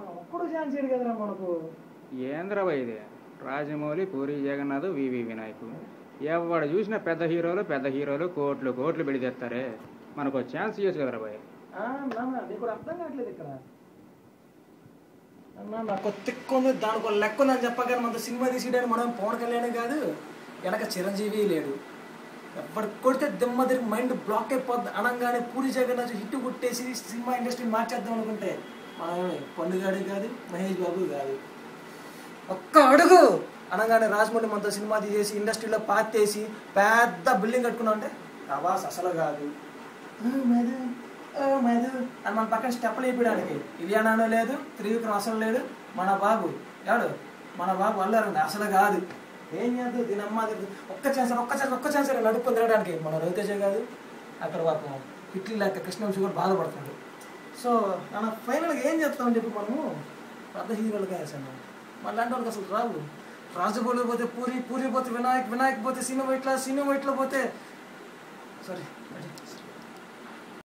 మనం ఒక్కడు ఛాన్స్ చేయడు కదరా మనకు. ఏంద్రబా ఇది రాజమౌళి, పూరి జగన్నాథ్, వివి వినాయక్ ఎవడు చూసిన పెద్ద హీరోలు కోట్లు కోట్లు పెడితేస్తారే. మనకు ఛాన్స్ ఇవ్వచ్చు కదరా బాయ్. నీకు కూడా అర్థం కావట్లేదు ఇక్కడ అన్న. నాకు తిక్కుంది, దానికి ఒక లెక్క ఉందని చెప్పగానే మనతో సినిమా తీసేయడానికి మనం పవన్ కళ్యాణ్ కాదు, వెనక చిరంజీవి లేడు. ఎప్పటి కొడితే దిమ్మ తిరిగి మైండ్ బ్లాక్ అయిపోద్ది అనగానే పూరి జగన్నాథ్ హిట్ కొట్టేసి సినిమా ఇండస్ట్రీ మార్చేద్దాం అనుకుంటే మనం పండుగాడు కాదు, మహేష్ బాబు కాదు. ఒక్క అడుగు అనగానే రాజమౌళి మనతో సినిమా తీసేసి ఇండస్ట్రీలో పాతేసి పెద్ద బిల్డింగ్ కట్టుకున్నాం అంటే ప్రభాస్ అసలు కాదు. మధు మధు అని మన పక్కన స్టెప్పులు అయిపోయడానికి ఇలియానానో లేదు, త్రివిక్రమ్ అసలు లేడు, మన బాబు ఎవడు మన బాబు అల్లారండి అసలు కాదు. ఏం చేద్దు దీని అమ్మ ఒక్క ఛాన్స్ నడుపు తిరగడానికి మన రవితేజ కాదు. అక్కడ పాపం హిట్లు లేక కృష్ణవంశీ కూడా బాధపడుతుంది. సో మన ఫైనల్గా ఏం చెప్తామని చెప్పి మనము పెద్ద హీరోలుగా వేసాను. మన లాంటి వాళ్ళకి అసలు రావు. రాజమౌళి పోతే పూరి పోతే వినాయక్ పోతే సినిమా ఇట్లా పోతే సారీ